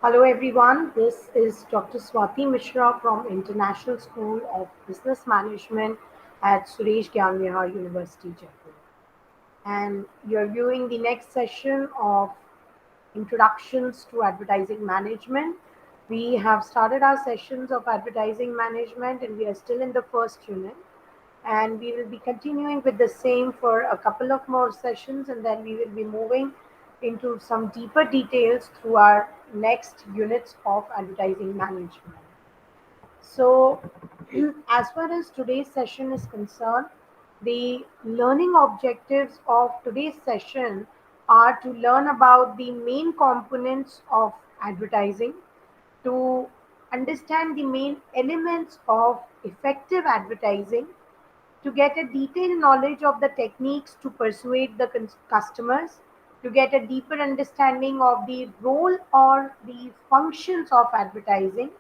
Hello everyone, this is Dr. Swati Mishra from International School of Business Management at Suresh Gyan Vihar University, Jaipur. And you're viewing the next session of Introductions to Advertising Management. We have started our sessions of advertising management and we are still in the first unit. And we will be continuing with the same for a couple of more sessions, and then we will be moving into some deeper details through our next units of advertising management. So, as far as today's session is concerned, the learning objectives of today's session are to learn about the main components of advertising, to understand the main elements of effective advertising, to get a detailed knowledge of the techniques to persuade the customers, to get a deeper understanding of the role or the functions of advertising,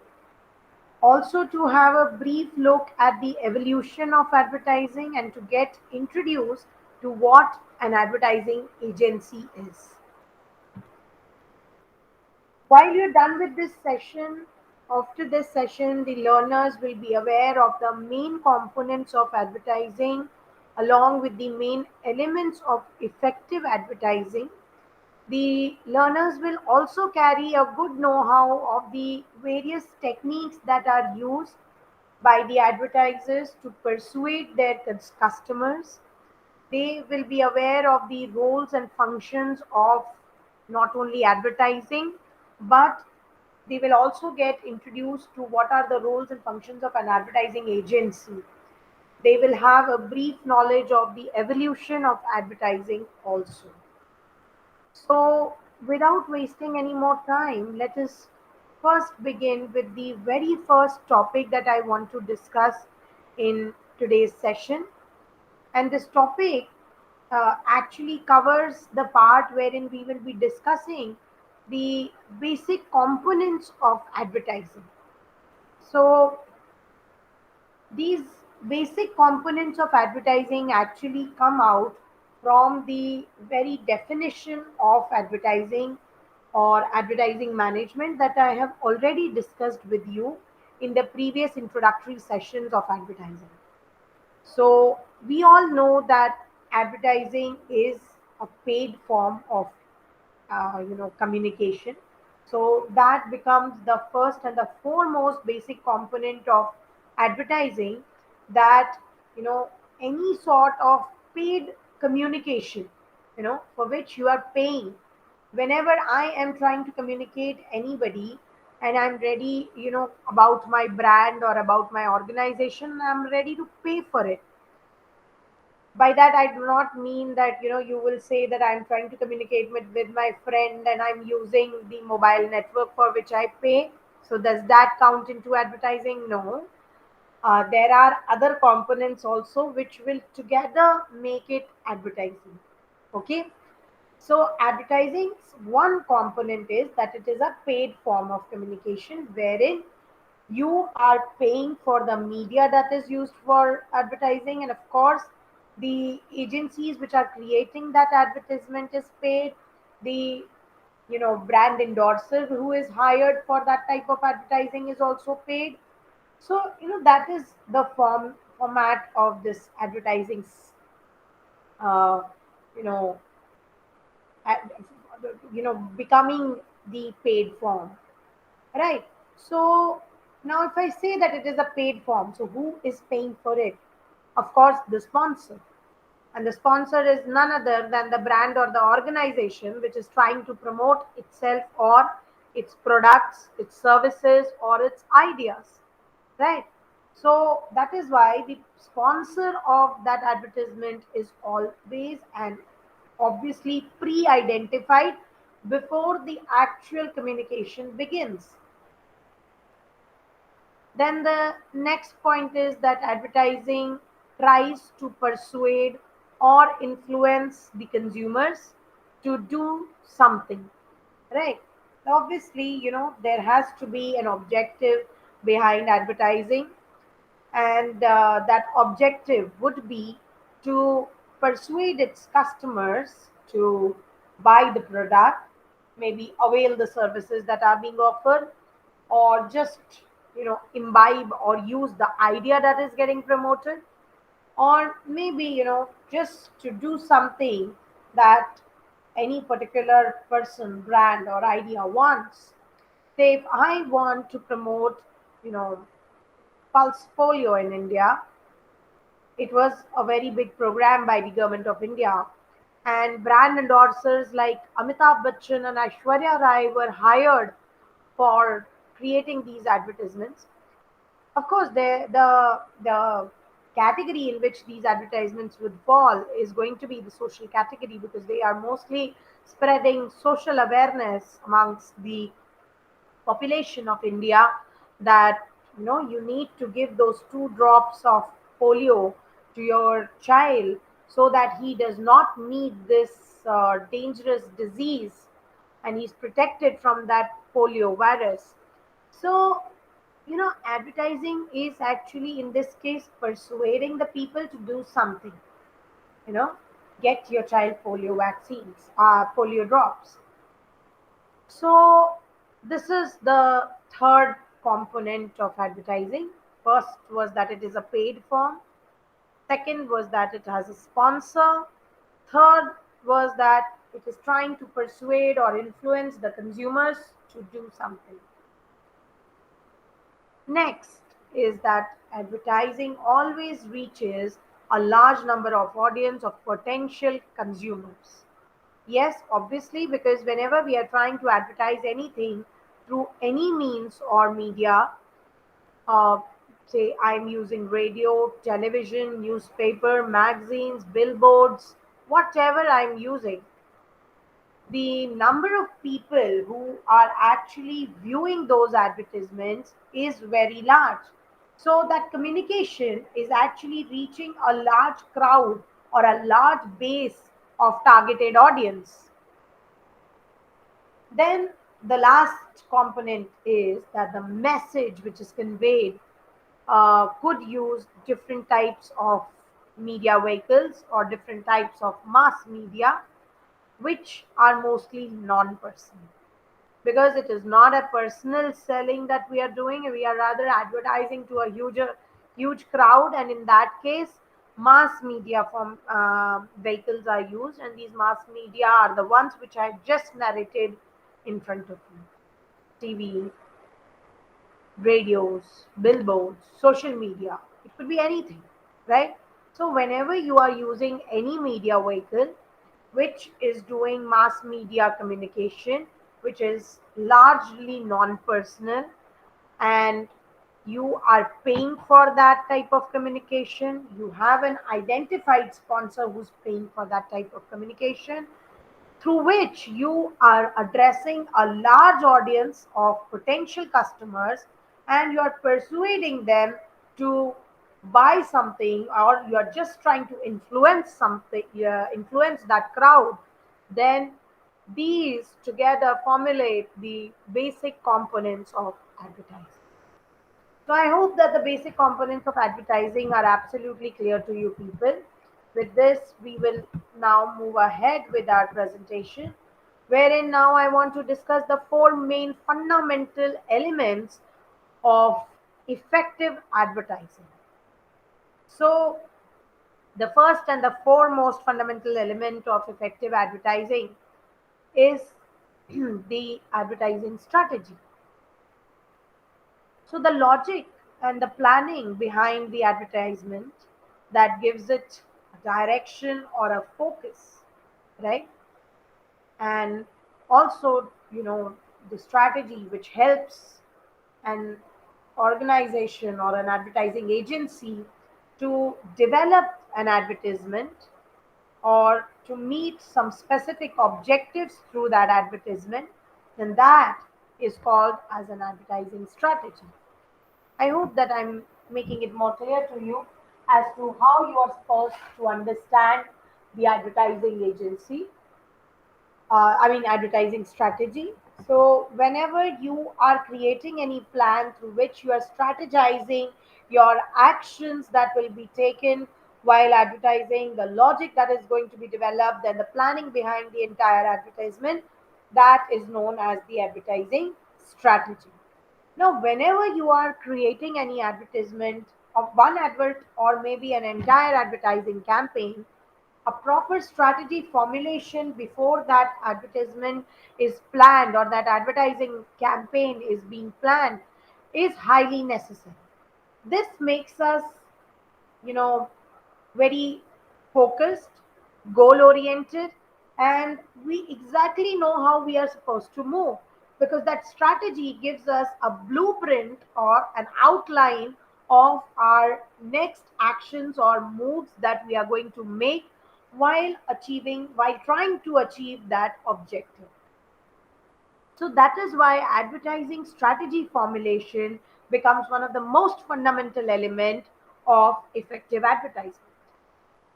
also to have a brief look at the evolution of advertising and to get introduced to what an advertising agency is. While you're done with this session, after this session, the learners will be aware of the main components of advertising along with the main elements of effective advertising. The learners will also carry a good know how of the various techniques that are used by the advertisers to persuade their customers. They will be aware of the roles and functions of not only advertising, but they will also get introduced to what are the roles and functions of an advertising agency. They will have a brief knowledge of the evolution of advertising also. So, without wasting any more time, let us first begin with the very first topic that I want to discuss in today's session. And this topic actually covers the part wherein we will be discussing the basic components of advertising. So, these basic components of advertising actually come out from the very definition of advertising or advertising management that I have already discussed with you in the previous introductory sessions of advertising. So, we all know that advertising is a paid form of communication. So that becomes the first and the foremost basic component of advertising, that you know any sort of paid communication, for which you are paying. Whenever I am trying to communicate anybody and I'm ready, about my brand or about my organization, I'm ready to pay for it. By that I do not mean that you will say that I'm trying to communicate with my friend and I'm using the mobile network for which I pay. So does that count into advertising? No. There are other components also which will together make it advertising. Okay. So advertising's one component is that it is a paid form of communication wherein you are paying for the media that is used for advertising, and of course the agencies which are creating that advertisement is paid. The brand endorser who is hired for that type of advertising is also paid. So that is the format of this advertising, uh, you know ad- becoming the paid form. Right. So now, if I say that it is a paid form, so who is paying for it? Of course, the sponsor. And the sponsor is none other than the brand or the organization which is trying to promote itself or its products, its services, or its ideas. Right. So that is why the sponsor of that advertisement is always and obviously pre identified before the actual communication begins. Then the next point is that advertising tries to persuade or influence the consumers to do something, right? Obviously, there has to be an objective behind advertising, and that objective would be to persuade its customers to buy the product, maybe avail the services that are being offered, or just imbibe or use the idea that is getting promoted, or maybe just to do something that any particular person, brand, or idea wants. Say if I want to promote you know pulse polio in India, it was a very big program by the government of India, and brand endorsers like Amitabh Bachchan and Aishwarya Rai were hired for creating these advertisements. Of course, the category in which these advertisements would fall is going to be the social category, because they are mostly spreading social awareness amongst the population of India, that you need to give those 2 drops of polio to your child so that he does not meet this dangerous disease, and he's protected from that polio virus. So, advertising is actually in this case persuading the people to do something, you know, get your child polio vaccines, polio drops. So, this is the third component of advertising. First was that it is a paid form, second was that it has a sponsor, third was that it is trying to persuade or influence the consumers to do something. Next is that advertising always reaches a large number of audience of potential consumers. Yes, obviously, because whenever we are trying to advertise anything through any means or media, uh, say I'm using radio, television, newspaper, magazines, billboards, whatever I'm using, the number of people who are actually viewing those advertisements is very large. So that communication is actually reaching a large crowd or a large base of targeted audience. Then the last component is that the message which is conveyed could use different types of media vehicles or different types of mass media, which are mostly non-personal, because it is not a personal selling that we are doing. We are rather advertising to a huge crowd, and in that case mass media from vehicles are used, and these mass media are the ones which I just narrated in front of you: TV, radios, billboards, social media. It could be anything, right? So, whenever you are using any media vehicle which is doing mass media communication, which is largely non personal, and you are paying for that type of communication, you have an identified sponsor who's paying for that type of communication, through which you are addressing a large audience of potential customers, and you are persuading them to buy something, or you are just trying to influence something, influence that crowd, then these together formulate the basic components of advertising. So I hope that the basic components of advertising are absolutely clear to you people. With this, we will now move ahead with our presentation, wherein now I want to discuss the 4 main fundamental elements of effective advertising. So, the first and the foremost fundamental element of effective advertising is the advertising strategy. So the logic and the planning behind the advertisement that gives it a direction or a focus, right? And also, the strategy which helps an organization or an advertising agency to develop an advertisement or to meet some specific objectives through that advertisement, then that is called as an advertising strategy. I hope that I'm making it more clear to you as to how you are supposed to understand the advertising agency, advertising strategy. So, whenever you are creating any plan through which you are strategizing your actions that will be taken while advertising, the logic that is going to be developed, and the planning behind the entire advertisement, That is known as the advertising strategy. Now, whenever you are creating any advertisement of one advert or maybe an entire advertising campaign, a proper strategy formulation before that advertisement is planned or that advertising campaign is being planned is highly necessary. This makes us, you know, very focused, goal oriented, and we exactly know how we are supposed to move because that strategy gives us a blueprint or an outline of our next actions or moves that we are going to make while trying to achieve that objective. So that is why advertising strategy formulation becomes one of the most fundamental element of effective advertising.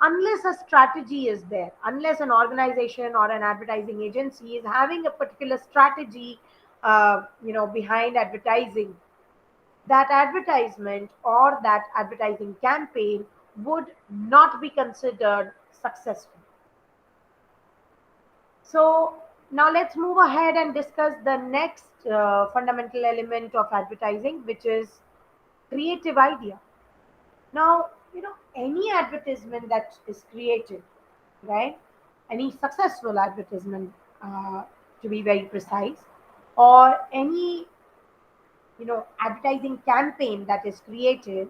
Unless a strategy is there, unless an organization or an advertising agency is having a particular strategy, behind advertising, that advertisement or that advertising campaign would not be considered successful. So now let's move ahead and discuss the next fundamental element of advertising, which is creative idea. Now, any advertisement that is created, right? Any successful advertisement, to be very precise, or any, advertising campaign that is created,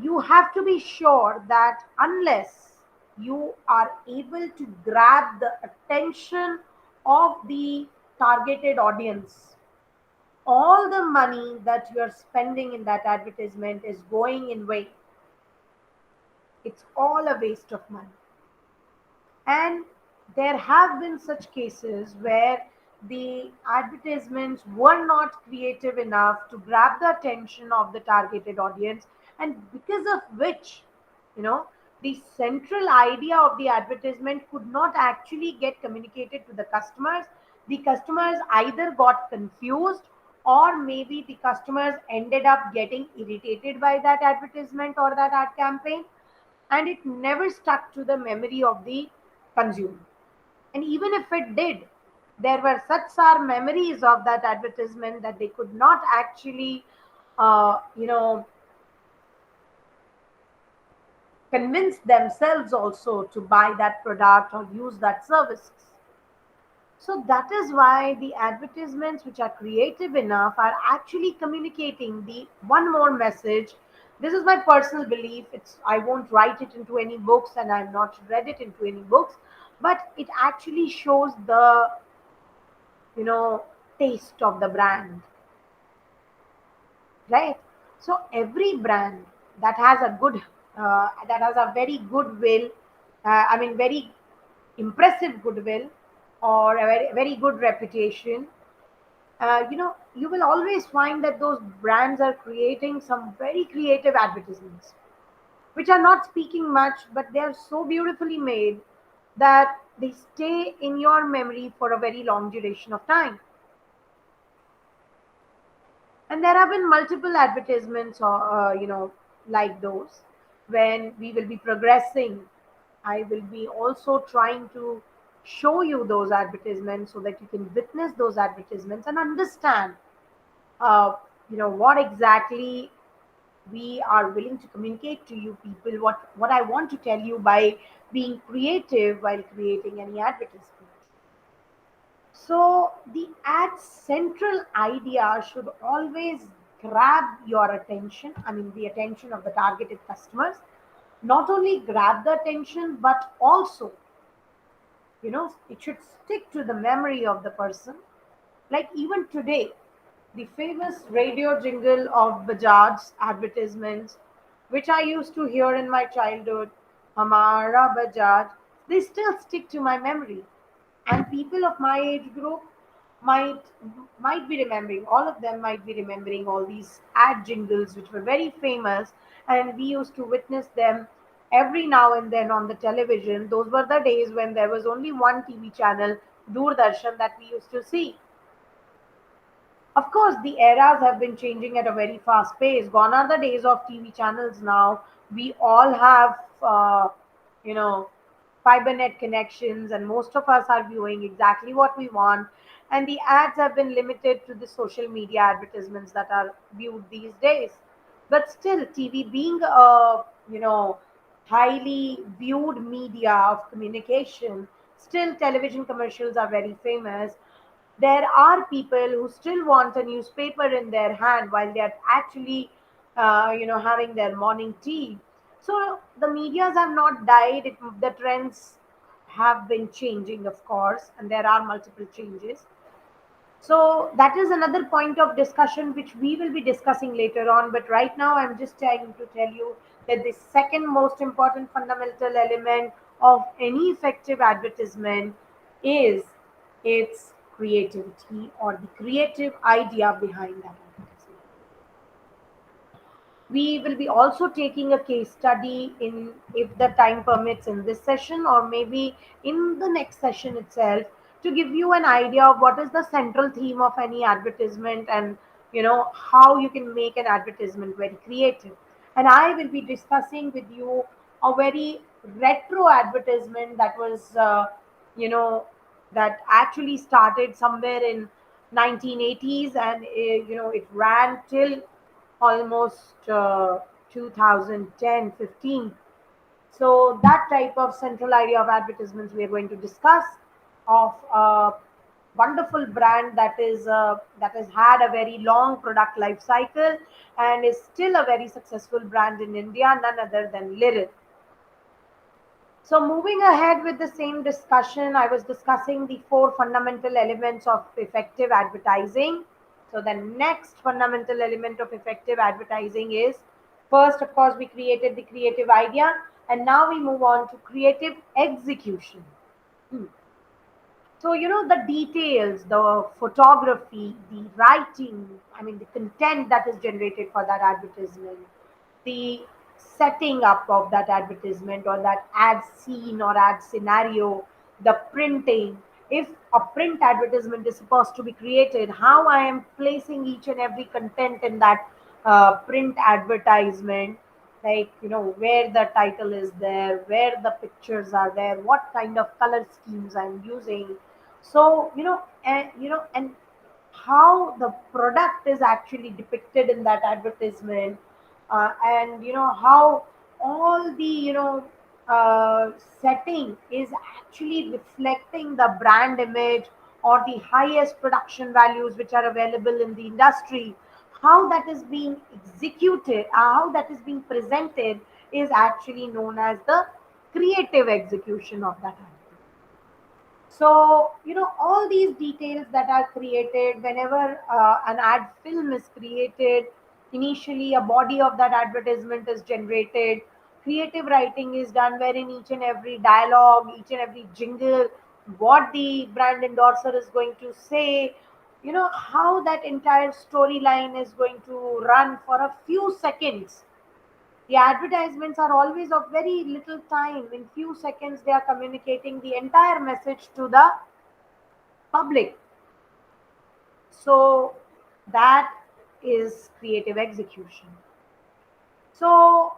you have to be sure that unless you are able to grab the attention of the targeted audience, all the money that you are spending in that advertisement is going in vain. It's all a waste of money. And there have been such cases where the advertisements were not creative enough to grab the attention of the targeted audience, and because of which, you know, the central idea of the advertisement could not actually get communicated to the customers. The customers either got confused, or maybe the customers ended up getting irritated by that advertisement or that ad campaign, and it never stuck to the memory of the consumer. And even if it did, there were such sour memories of that advertisement that they could not actually, uh, you know, convince themselves also to buy that product or use that services. So that is why the advertisements which are creative enough are actually communicating the one more message. This is my personal belief. I won't write it into any books and I've not read it into any books, but it actually shows the, you know, taste of the brand, right? So every brand that has a good, that has a very goodwill, very impressive goodwill or a very good reputation, you will always find that those brands are creating some very creative advertisements, which are not speaking much, but they are so beautifully made that they stay in your memory for a very long duration of time. And there have been multiple advertisements, like those. When we will be progressing, I will be also trying to show you those advertisements so that you can witness those advertisements and understand, uh, what exactly we are willing to communicate to you people, what I want to tell you by being creative while creating any advertisement. So the ad central idea should always grab your attention, I mean the attention of the targeted customers. Not only grab the attention, but also, it should stick to the memory of the person. Like even today, the famous radio jingle of Bajaj's advertisements, which I used to hear in my childhood, Hamara Bajaj, they still stick to my memory. And people of my age group might might be remembering, all of them might be remembering all these ad jingles which were very famous, and we used to witness them every now and then on the television. Those were the days when there was only one TV channel, Doordarshan, that we used to see. Of course, the eras have been changing at a very fast pace. Gone are the days of TV channels now. We all have, you know, fiber net connections, and most of us are viewing exactly what we want. And the ads have been limited to the social media advertisements that are viewed these days. But still, TV being a highly viewed media of communication, still television commercials are very famous. There are people who still want a newspaper in their hand while they are actually having their morning tea. So the medias have not died. The trends have been changing, of course, and there are multiple changes. So that is another point of discussion which we will be discussing later on. But right now, I'm just trying to tell you that the second most important fundamental element of any effective advertisement is its creativity, or the creative idea behind that advertisement. We will be also taking a case study in, if the time permits, in this session or maybe in the next session itself, to give you an idea of what is the central theme of any advertisement, and how you can make an advertisement very creative. And I will be discussing with you a very retro advertisement that was you know that actually started somewhere in 1980s, and it ran till almost 2010-15. So that type of central idea of advertisements we are going to discuss, of a wonderful brand that has had a very long product life cycle and is still a very successful brand in India, none other than Liril. So, moving ahead with the same discussion, I was discussing the four fundamental elements of effective advertising. So, the next fundamental element of effective advertising is, first, of course, we created the creative idea, and now we move on to creative execution. Hmm. So, the details, the photography, the writing, I mean, the content that is generated for that advertisement, the setting up of that advertisement or that ad scene or ad scenario, the printing. If a print advertisement is supposed to be created, how I am placing each and every content in that print advertisement, like where the title is there, where the pictures are there, what kind of color schemes I'm using. So and how the product is actually depicted in that advertisement, and how all the uh, setting is actually reflecting the brand image or the highest production values which are available in the industry. How that is being executed, how that is being presented, is actually known as the creative execution of that advertisement. So, all these details that are created whenever an ad film is created, initially a body of that advertisement is generated. Creative writing is done wherein each and every dialogue, each and every jingle, what the brand endorser is going to say, how that entire storyline is going to run for a few seconds. The advertisements are always of very little time. In few seconds, they are communicating the entire message to the public. So that is creative execution. So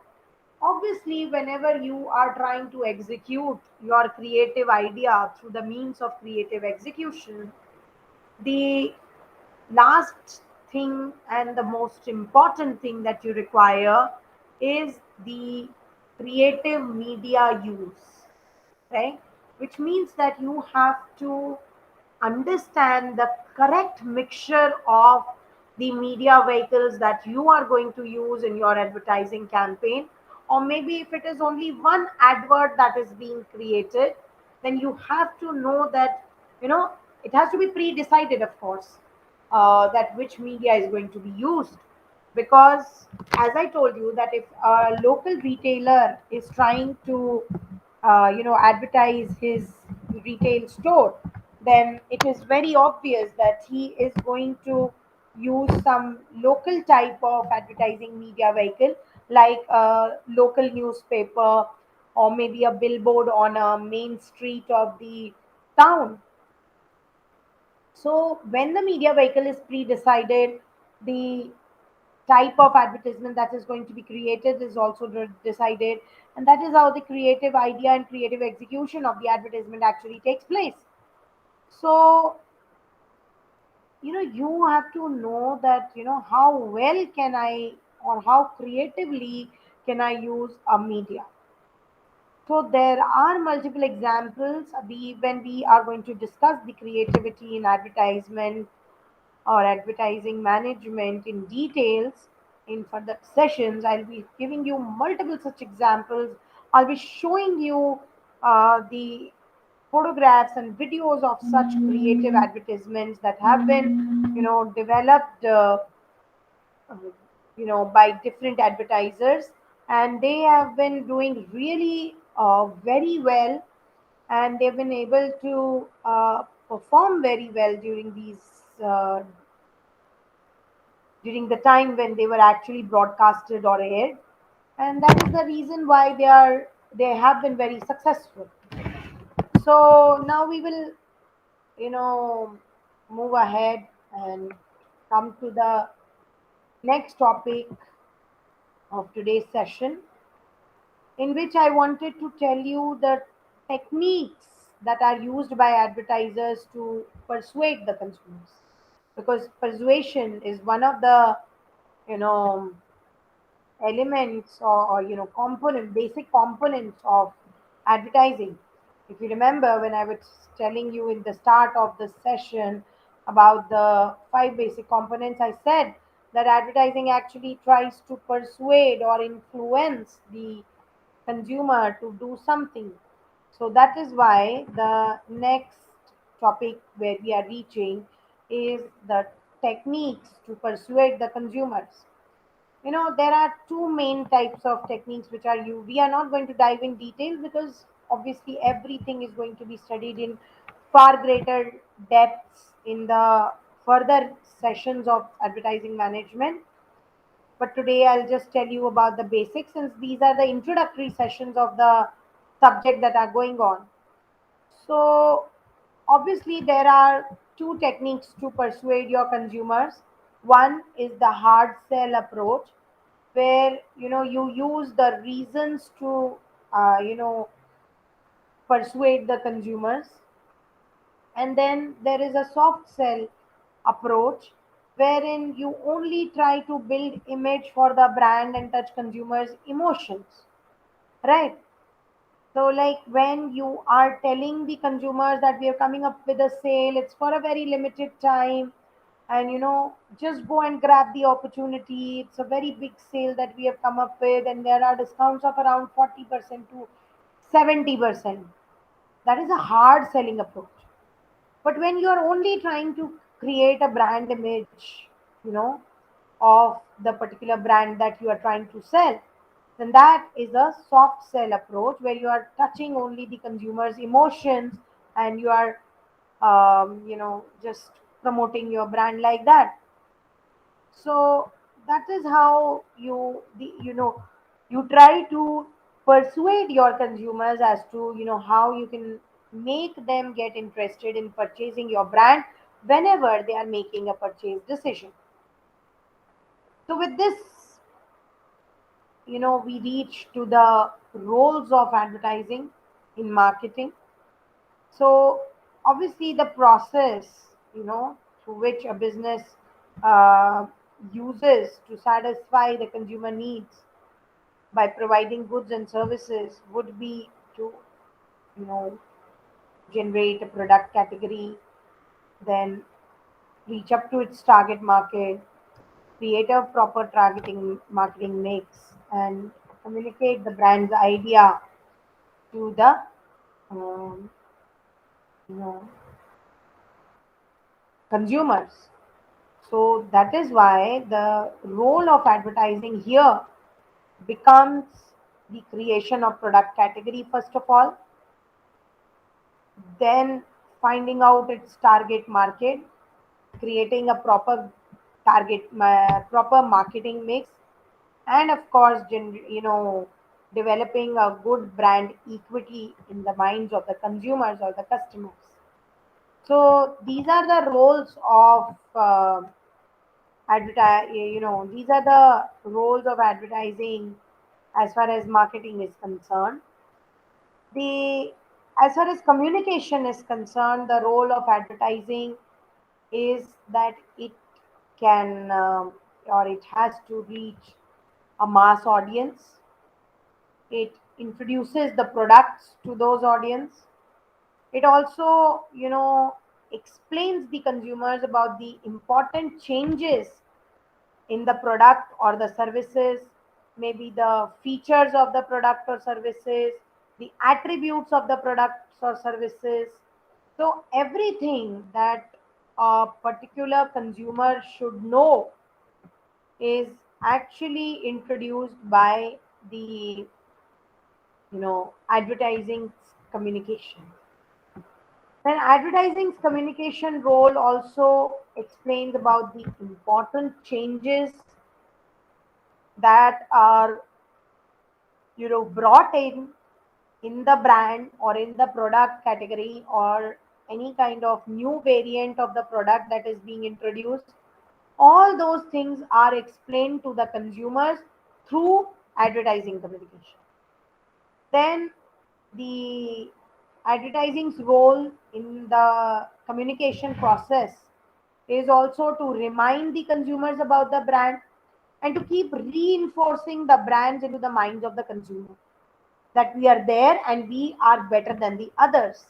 obviously, whenever you are trying to execute your creative idea through the means of creative execution, the last thing and the most important thing that you require is the creative media use, right? Which means that you have to understand the correct mixture of the media vehicles that you are going to use in your advertising campaign. Or maybe if it is only one advert that is being created, then you have to know that, you know, it has to be pre decided, of course, that which media is going to be used. Because, as I told you, that if a local retailer is trying to advertise his retail store, then it is very obvious that he is going to use some local type of advertising media vehicle, like a local newspaper or maybe a billboard on a main street of the town. So when the media vehicle is pre decided, the type of advertisement that is going to be created is also decided, and that is how the creative idea and creative execution of the advertisement actually takes place. So you have to know that how well can I, or how creatively can I use a media. So there are multiple examples. When we are going to discuss the creativity in advertisement or advertising management in details in further sessions, I'll be giving you multiple such examples. I'll be showing you the photographs and videos of such creative advertisements that have been developed by different advertisers, and they have been doing really very well, and they've been able to perform very well uh, during the time when they were actually broadcasted or aired, and that is the reason why they have been very successful. So now we will you know move ahead and come to the next topic of today's session, in which I wanted to tell you the techniques that are used by advertisers to persuade the consumers. Because persuasion is one of the you know elements, or basic components of advertising. If you remember, when I was telling you in the start of the session about the five basic components, I said that advertising actually tries to persuade or influence the consumer to do something. So that is why the next topic where we are reaching is the techniques to persuade the consumers. There are two main types of techniques which are you. We are not going to dive in detail because obviously everything is going to be studied in far greater depths in the further sessions of advertising management. But today I'll just tell you about the basics, since these are the introductory sessions of the subject that are going on. So, obviously, there are two techniques to persuade your consumers. One is the hard sell approach, where you use the reasons to persuade the consumers, and then there is a soft sell approach, wherein you only try to build image for the brand and touch consumers' emotions, right? So, like when you are telling the consumers that we are coming up with a sale, it's for a very limited time, and just go and grab the opportunity. It's a very big sale that we have come up with, and there are discounts of around 40% to 70%. That is a hard selling approach. But when you are only trying to create a brand image, you know, of the particular brand that you are trying to sell, then that is a soft sell approach where you are touching only the consumer's emotions, and you are, just promoting your brand like that. So that is how you try to persuade your consumers as to how you can make them get interested in purchasing your brand whenever they are making a purchase decision. So with this, we reach to the roles of advertising in marketing. So obviously the process, through which a business uh, uses to satisfy the consumer needs by providing goods and services would be to, you know, generate a product category, then reach up to its target market, create a proper targeting marketing mix, and communicate the brand's idea to the um, you know consumers. So that is why the role of advertising here becomes the creation of product category first of all, then finding out its target market, creating a proper marketing mix, and of course, developing a good brand equity in the minds of the consumers or the customers. So these are the roles of these are the roles of advertising as far as marketing is concerned. The As far as communication is concerned, the role of advertising is that it can or it has to reach a mass audience. It introduces the products to those audience. It also, explains the consumers about the important changes in the product or the services, maybe the features of the product or services, the attributes of the products or services. So, everything that a particular consumer should know is actually introduced by the advertising communication. Then advertising's communication role also explains about the important changes that are brought in the brand or in the product category, or any kind of new variant of the product that is being introduced. All those things are explained to the consumers through advertising communication. Then the advertising's role in the communication process is also to remind the consumers about the brand and to keep reinforcing the brands into the minds of the consumer, that we are there and we are better than the others.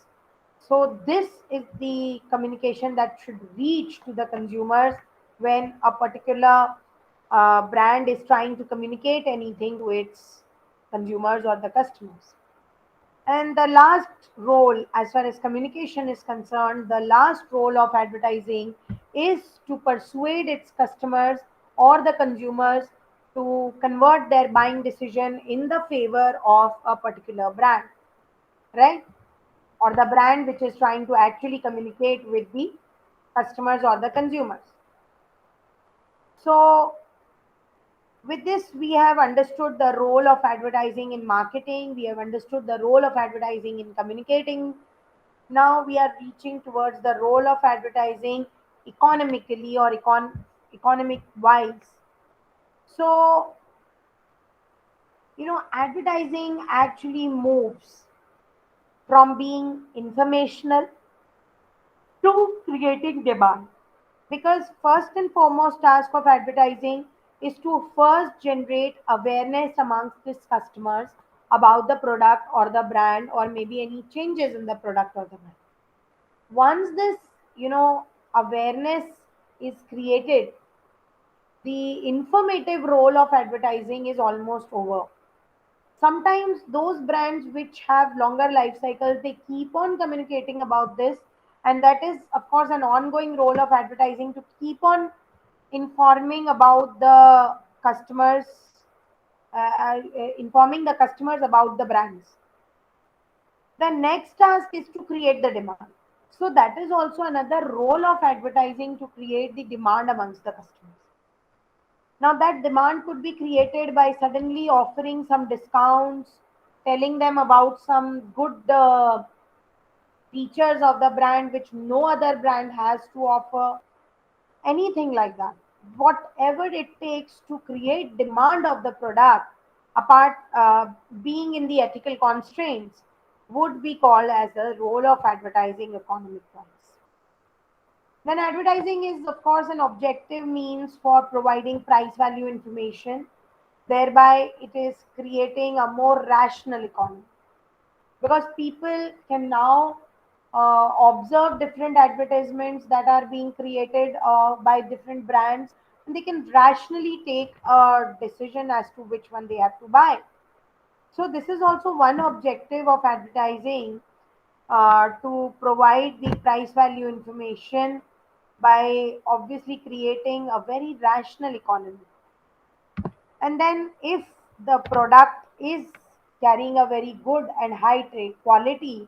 So, this is the communication that should reach to the consumers when a particular brand is trying to communicate anything to its consumers or the customers. And the last role, as far as communication is concerned, the last role of advertising is to persuade its customers or the consumers to convert their buying decision in the favor of a particular brand, right? Or the brand which is trying to actually communicate with the customers or the consumers. So, with this, we have understood the role of advertising in marketing, we have understood the role of advertising in communicating. Now we are reaching towards the role of advertising economically or economic wise. So, advertising actually moves from being informational to creating demand. Because first and foremost task of advertising is to first generate awareness amongst its customers about the product or the brand, or maybe any changes in the product or the brand. Once this awareness is created, the informative role of advertising is almost over. Sometimes those brands which have longer life cycles, they keep on communicating about this, and that is of course an ongoing role of advertising, to keep on informing about the customers, informing the customers about the brands. The next task is to create the demand. So that is also another role of advertising, to create the demand amongst the customers. Now, that demand could be created by suddenly offering some discounts, telling them about some good features of the brand which no other brand has to offer, anything like that. Whatever it takes to create demand of the product, apart being in the ethical constraints, would be called as a role of advertising economic wise. Then advertising is, of course, an objective means for providing price value information. Thereby, it is creating a more rational economy, because people can now observe different advertisements that are being created by different brands, and they can rationally take a decision as to which one they have to buy. So, this is also one objective of advertising, to provide the price value information by obviously creating a very rational economy. And then, if the product is carrying a very good and high trade quality,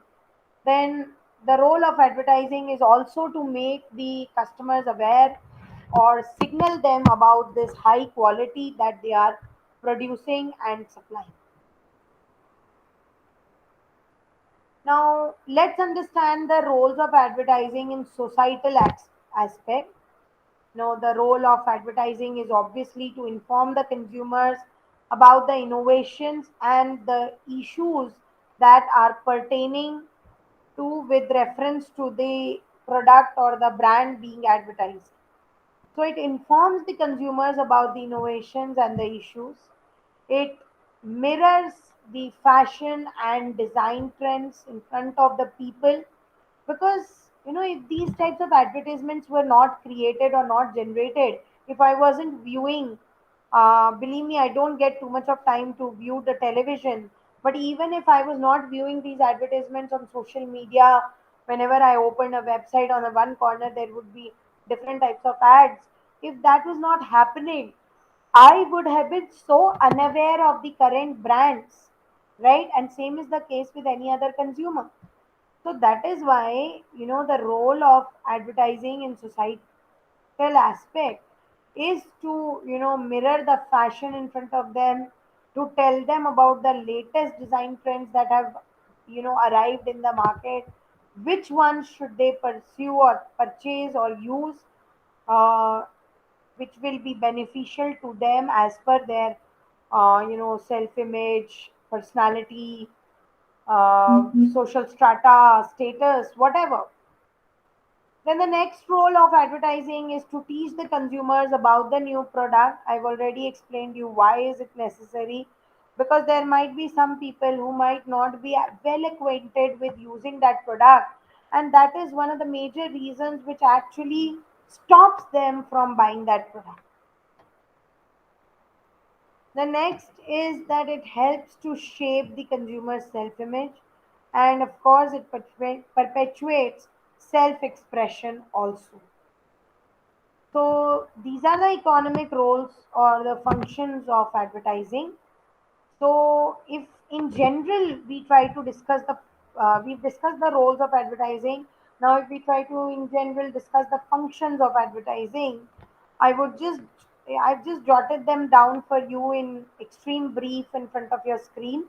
then the role of advertising is also to make the customers aware or signal them about this high quality that they are producing and supplying. Now, let's understand the roles of advertising in societal aspect. The role of advertising is obviously to inform the consumers about the innovations and the issues that are pertaining to with reference to the product or the brand being advertised. So it informs the consumers about the innovations and the issues. It mirrors the fashion and design trends in front of the people, because if these types of advertisements were not created or not generated, if I wasn't viewing, believe me, I don't get too much of time to view the television, but even if I was not viewing these advertisements on social media, whenever I opened a website, on the one corner there would be different types of ads. If that was not happening, I would have been so unaware of the current brands, right? And same is the case with any other consumer. So that is why, the role of advertising in societal aspect is to, mirror the fashion in front of them, to tell them about the latest design trends that have, arrived in the market, which ones should they pursue or purchase or use, uh, which will be beneficial to them as per their, self-image, personality, Mhm. social strata, status, whatever. Then the next role of advertising is to teach the consumers about the new product. I've already explained you why is it necessary, because there might be some people who might not be well acquainted with using that product, and that is one of the major reasons which actually stops them from buying that product. The next is that it helps to shape the consumer's self image, and of course, it perpetuates self expression also. So, these are the economic roles or the functions of advertising. So, if in general we try to discuss we've discussed the roles of advertising. Now, if we try to in general discuss the functions of advertising, I would just I've just jotted them down for you in extreme brief in front of your screen.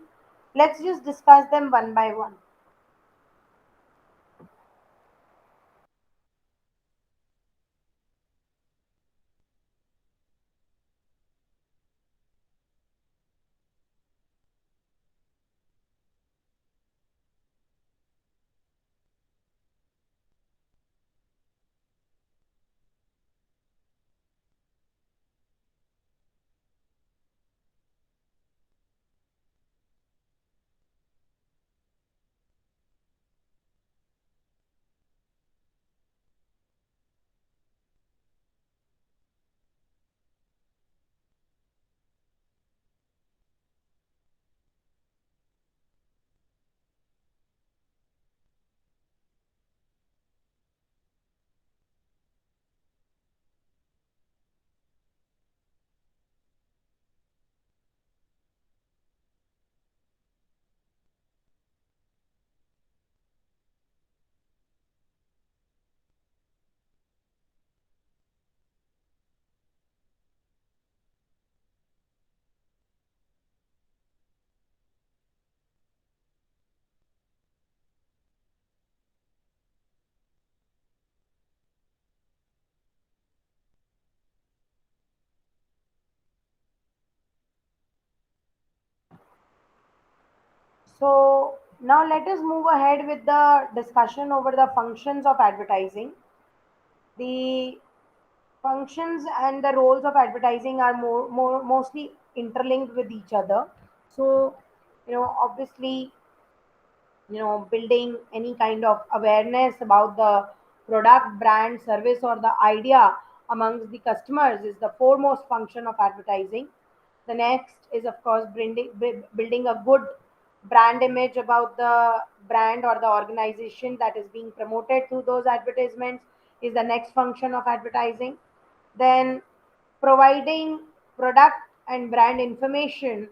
Let's just discuss them one by one. So now let us move ahead with the discussion over the functions of advertising. The functions and the roles of advertising are mostly interlinked with each other. So, obviously, building any kind of awareness about the product, brand, service, or the idea amongst the customers is the foremost function of advertising. The next is, of course, building a good brand image about the brand or the organization that is being promoted through those advertisements is the next function of advertising. Then providing product and brand information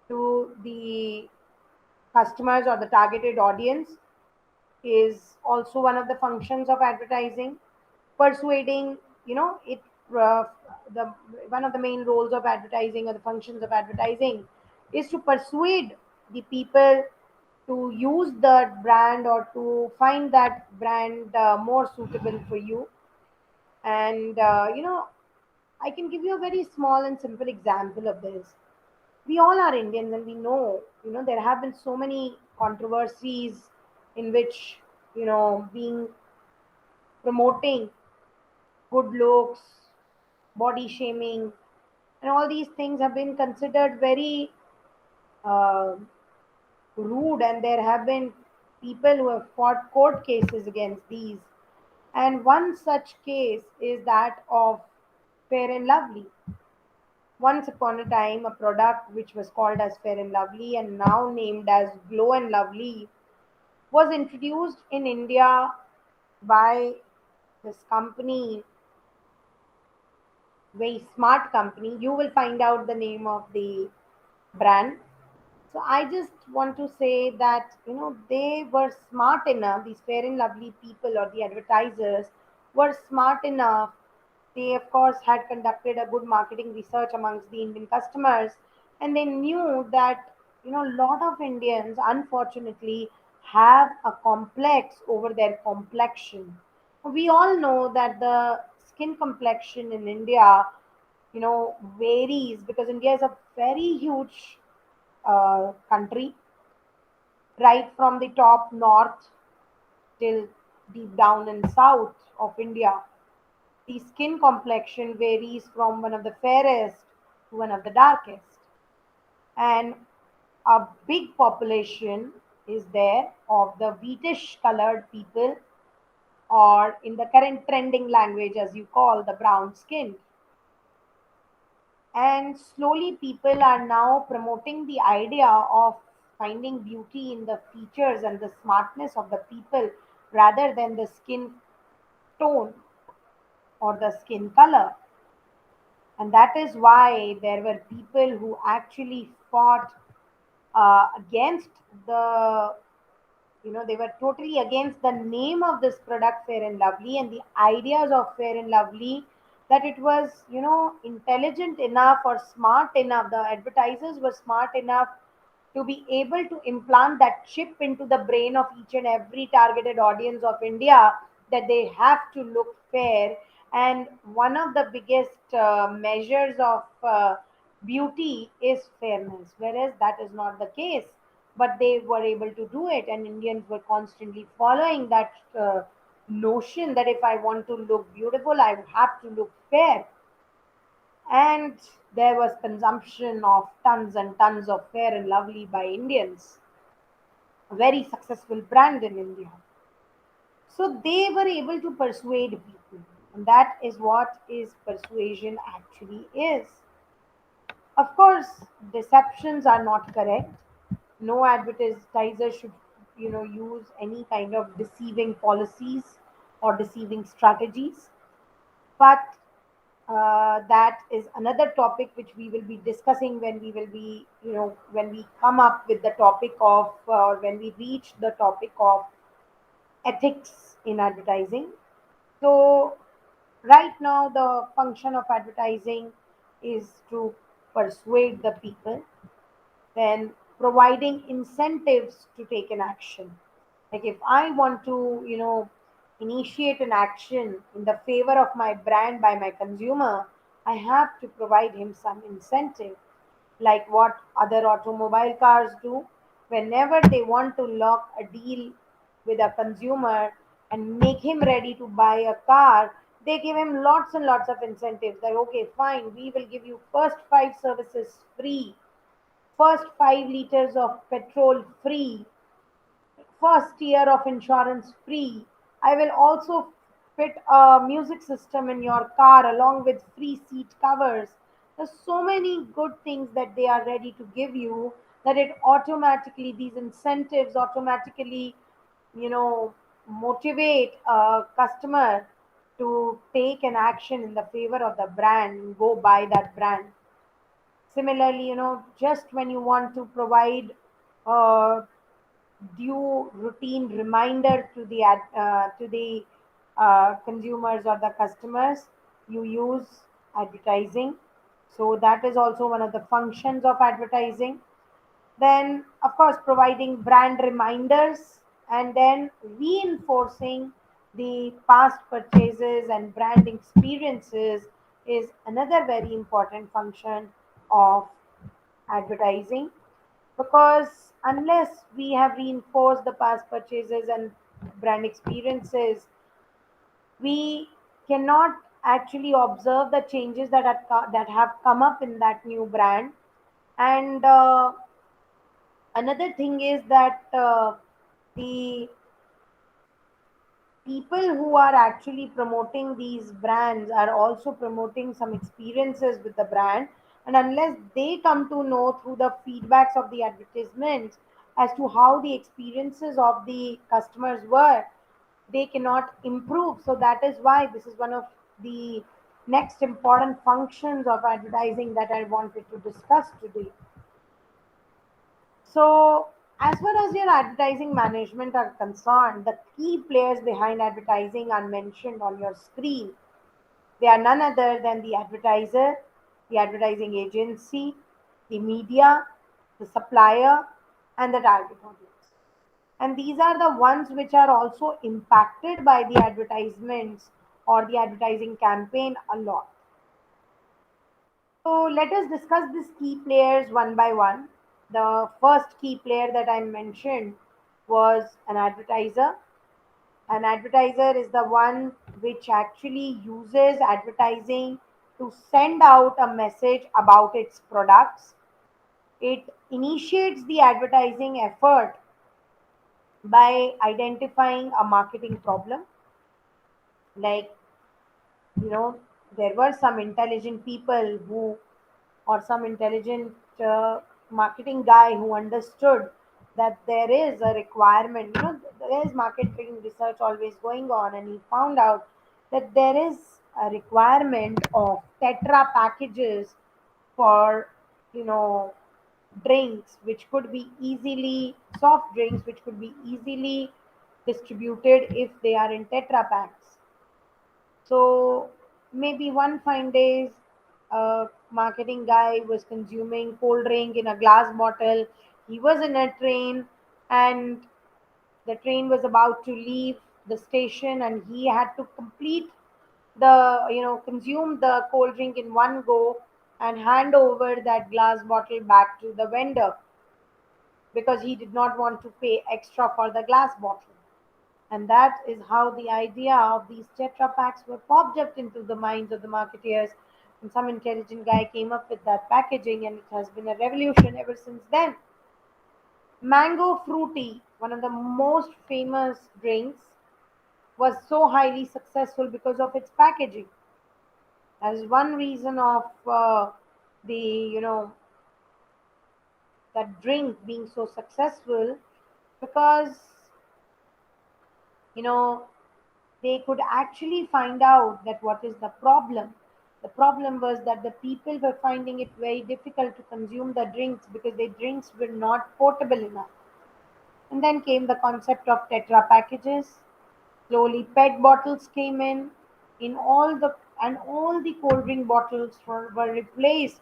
to the customers or the targeted audience is also one of the functions of advertising. Persuading, it uh, the one of the main roles of advertising or the functions of advertising is to persuade the people to use that brand or to find that brand more suitable for you. And I can give you a very small and simple example of this. We all are Indians, and we know, there have been so many controversies in which, being promoting good looks, body shaming, and all these things have been considered very uh, rude, and there have been people who have fought court cases against these. And one such case is that of Fair and Lovely. Once upon a time, a product which was called as Fair and Lovely and now named as Glow and Lovely was introduced in India by this company, very smart company. You will find out the name of the brand. So I just want to say that they were smart enough. These Fair and Lovely people or the advertisers were smart enough. They of course had conducted a good marketing research amongst the Indian customers, and they knew that a lot of Indians unfortunately have a complex over their complexion. We all know that the skin complexion in India varies because India is a very huge country, right from the top north till deep down in south of India. The skin complexion varies from one of the fairest to one of the darkest. And a big population is there of the wheatish colored people, or in the current trending language, as you call, the brown skinned. And slowly, people are now promoting the idea of finding beauty in the features and the smartness of the people rather than the skin tone or the skin color. And that is why there were people who actually fought against the, they were totally against the name of this product, Fair and Lovely, and the ideas of Fair and Lovely, that it was intelligent enough or smart enough, the advertisers were smart enough to be able to implant that chip into the brain of each and every targeted audience of India, that they have to look fair. And one of the biggest measures of beauty is fairness, whereas that is not the case. But they were able to do it, and Indians were constantly following that notion that if I want to look beautiful, I have to look fair. And there was consumption of tons and tons of Fair and Lovely by Indians, a very successful brand in India. So they were able to persuade people, and that is what is persuasion actually is. Of course, deceptions are not correct. No advertiser should, use any kind of deceiving policies or deceiving strategies. But that is another topic which we will be discussing when we will be, when we come up with the topic of, or when we reach the topic of ethics in advertising. So, right now, the function of advertising is to persuade the people, then providing incentives to take an action. Like if I want to, initiate an action in the favor of my brand by my consumer, I have to provide him some incentive, like what other automobile cars do. Whenever they want to lock a deal with a consumer and make him ready to buy a car, they give him lots and lots of incentives. Like, okay, fine, we will give you first five services free, first 5 liters of petrol free, first year of insurance free. I will also fit a music system in your car along with free seat covers. There's so many good things that they are ready to give you, that it automatically, these incentives automatically, you know, motivate a customer to take an action in the favor of the brand and go buy that brand. Similarly, just when you want to provide uh, due routine reminder to the consumers or the customers, you use advertising. So that is also one of the functions of advertising. Then of course providing brand reminders, and then reinforcing The past purchases and brand experiences is another very important function of advertising, because unless we have reinforced the past purchases and brand experiences, we cannot actually observe the changes that have come up in that new brand. And another thing is that the people who are actually promoting these brands are also promoting some experiences with the brand, and unless they come to know through the feedbacks of the advertisements as to how the experiences of the customers were, they cannot improve. So that is why this is one of the next important functions of advertising that I wanted to discuss today. So, as far as your advertising management are concerned, the key players behind advertising are mentioned on your screen. They are none other than the advertiser, the advertising agency, the media, the supplier, and the target audience. And these are the ones which are also impacted by the advertisements or the advertising campaign a lot. So let us discuss these key players one by one. The first key player that I mentioned was an advertiser. An advertiser is the one which actually uses advertising to send out a message about its products. It initiates the advertising effort by identifying a marketing problem. Like, you know, there were some intelligent people who, or some intelligent marketing guy who understood that there is a requirement. There is marketing research always going on, and he found out that there is a requirement of tetra packages for, you know drinks which could be easily, soft drinks which could be easily distributed if they are in tetra packs. So maybe one fine day, a marketing guy was consuming cold drink in a glass bottle. He was in a train, and the train was about to leave the station, and he had to complete consume the cold drink in one go and hand over that glass bottle back to the vendor because he did not want to pay extra for the glass bottle. And that is how the idea of these Tetra packs were popped up into the minds of the marketeers. And some intelligent guy came up with that packaging, and it has been a revolution ever since then. Mango Fruity, one of the most famous drinks, was so highly successful because of its packaging. That is one reason of the that drink being so successful, because you know they could actually find out that what is the problem. The problem was that the people were finding it very difficult to consume the drinks because the drinks were not portable enough. And then came the concept of Tetra packages. Slowly, PET bottles came in all the cold drink bottles were replaced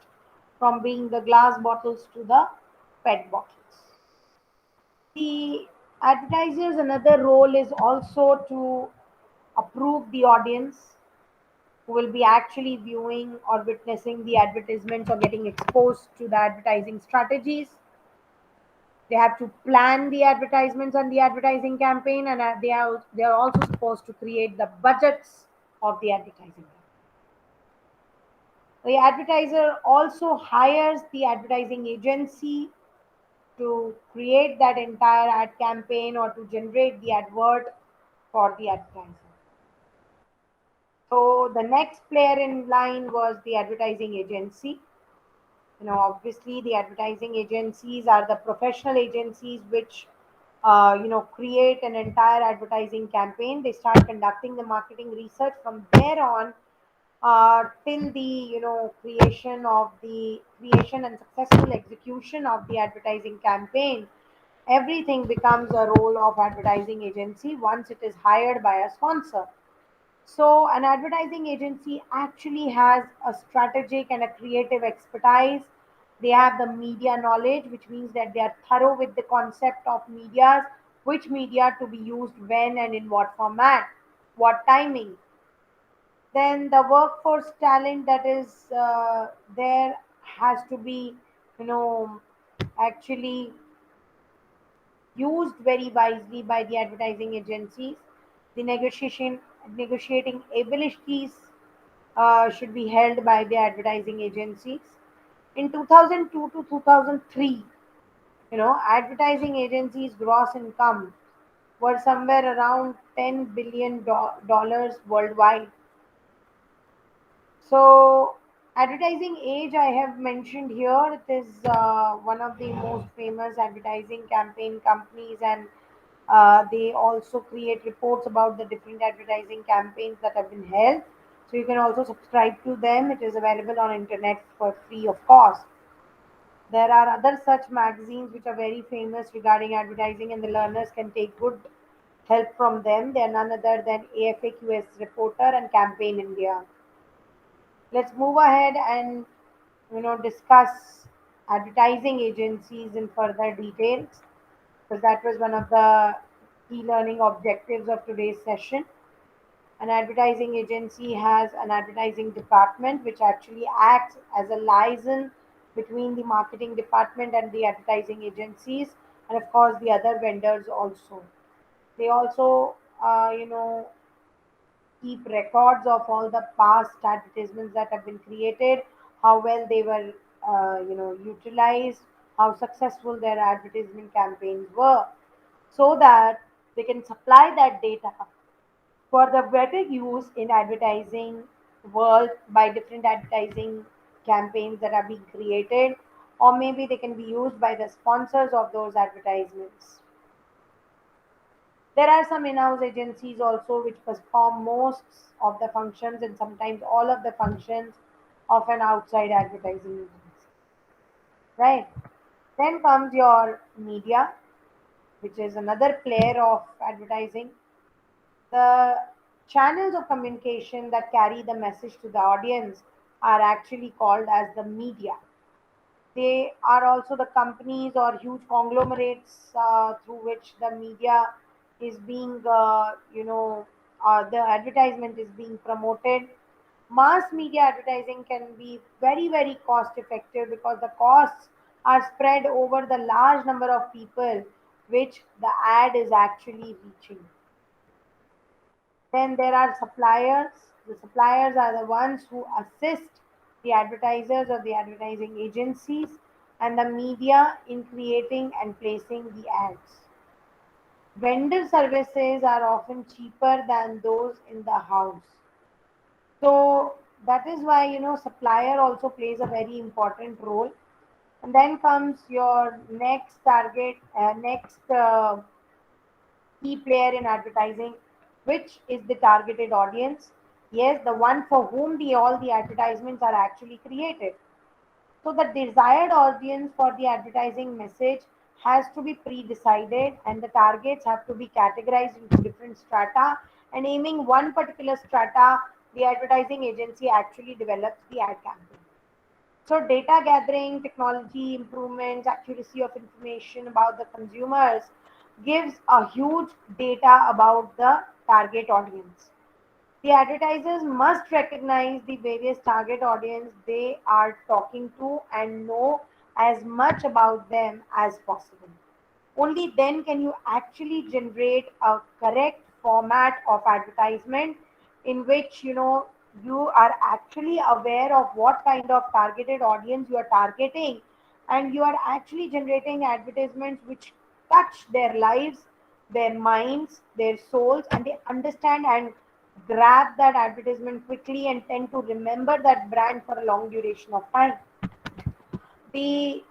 from being the glass bottles to the PET bottles. The advertiser's another role is also to approve the audience who will be actually viewing or witnessing the advertisements or getting exposed to the advertising strategies. They have to plan the advertisements and the advertising campaign, and they are also supposed to create the budgets of the advertising. The advertiser also hires the advertising agency to create that entire ad campaign or to generate the advert for the advertiser. So the next player in line was the advertising agency. Obviously the advertising agencies are the professional agencies which create an entire advertising campaign. They start conducting the marketing research from there on till the creation and successful execution of the advertising campaign. Everything becomes a role of advertising agency once it is hired by a sponsor. So, an advertising agency actually has a strategic and a creative expertise. They have the media knowledge, which means that they are thorough with the concept of medias, which media to be used when and in what format. what timing. Then the workforce talent that is there has to be, you know, actually used very wisely by the advertising agencies. The negotiating abilities should be held by the advertising agencies. In 2002 to 2003, advertising agencies' gross income were somewhere around $10 billion worldwide. So, advertising age I have mentioned here. It is one of the most famous advertising campaign companies, and they also create reports about the different advertising campaigns that have been held. So you can also subscribe to them. It is available on internet for free of cost. There are other such magazines which are very famous regarding advertising, and the learners can take good help from them. They are none other than AFAQS Reporter and Campaign India. Let's move ahead and discuss advertising agencies in further details, because that was one of the key learning objectives of today's session. An advertising agency has an advertising department which actually acts as a liaison between the marketing department and the advertising agencies, and of course the other vendors also. They also keep records of all the past advertisements that have been created, how well they were utilized, how successful their advertisement campaigns were, so that they can supply that data for the better use in advertising world by different advertising campaigns that are being created, or maybe they can be used by the sponsors of those advertisements. There are some in-house agencies also which perform most of the functions and sometimes all of the functions of an outside advertising agency. Right? Then comes your media, which is another player of advertising. The channels of communication that carry the message to the audience are actually called as the media. They are also the companies or huge conglomerates through which the media is being, the advertisement is being promoted. Mass media advertising can be very, very cost effective because the costs are spread over the large number of people which the ad is actually reaching. Then there are suppliers. The suppliers are the ones who assist the advertisers or the advertising agencies and the media in creating and placing the ads. Vendor services are often cheaper than those in the house. So that is why supplier also plays a very important role. And then comes your next target, next key player in advertising, which is the targeted audience. Yes, the one for whom all the advertisements are actually created. So the desired audience for the advertising message has to be pre-decided, and the targets have to be categorized into different strata. And aiming one particular strata, the advertising agency actually develops the ad campaign. So data gathering, technology improvements, accuracy of information about the consumers gives a huge data about the target audience. The advertisers must recognize the various target audience they are talking to and know as much about them as possible. Only then can you actually generate a correct format of advertisement in which you are actually aware of what kind of targeted audience you are targeting, and you are actually generating advertisements which touch their lives, their minds, their souls, and they understand and grab that advertisement quickly and tend to remember that brand for a long duration of time. The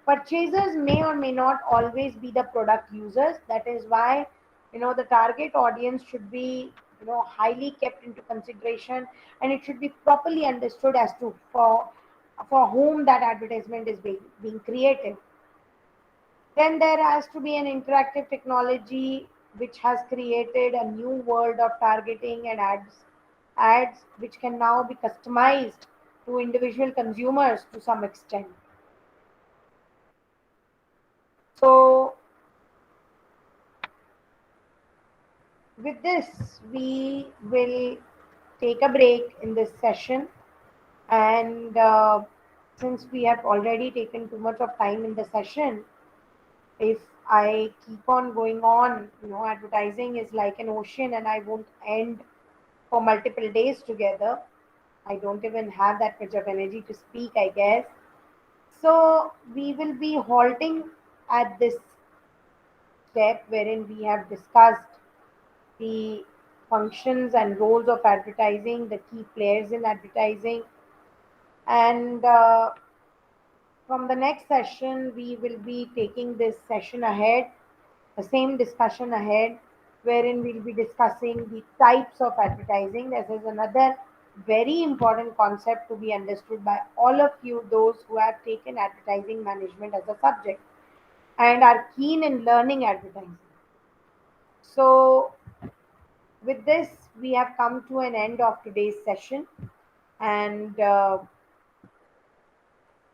purchasers may or may not always be the product users. That is why the target audience should be highly kept into consideration, and it should be properly understood as to for whom that advertisement is being created. Then there has to be an interactive technology which has created a new world of targeting and ads which can now be customized to individual consumers to some extent. So With this, we will take a break in this session. And since we have already taken too much of time in the session, if I keep on going on, advertising is like an ocean and I won't end for multiple days together. I don't even have that much of energy to speak, I guess. So we will be halting at this step wherein we have discussed the functions and roles of advertising, the key players in advertising, and from the next session, we will be taking this session ahead, the same discussion ahead, wherein we'll be discussing the types of advertising. This is another very important concept to be understood by all of you, those who have taken advertising management as a subject and are keen in learning advertising. So, with this, we have come to an end of today's session, and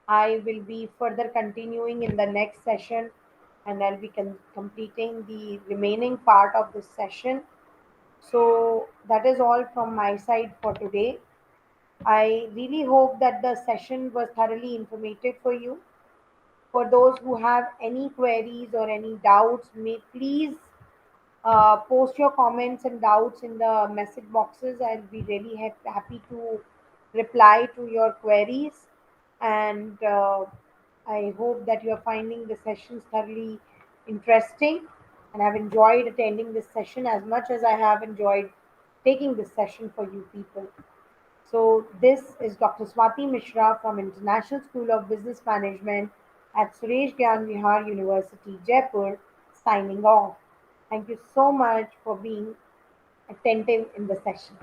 I will be further continuing in the next session, and I'll be completing the remaining part of this session. So, that is all from my side for today. I really hope that the session was thoroughly informative for you. For those who have any queries or any doubts, may please post your comments and doubts in the message boxes. I'll be really happy to reply to your queries. And I hope that you're finding the sessions thoroughly interesting and have enjoyed attending this session as much as I have enjoyed taking this session for you people. So, this is Dr. Swati Mishra from International School of Business Management at Suresh Gyan Vihar University, Jaipur, signing off. Thank you so much for being attentive in the session.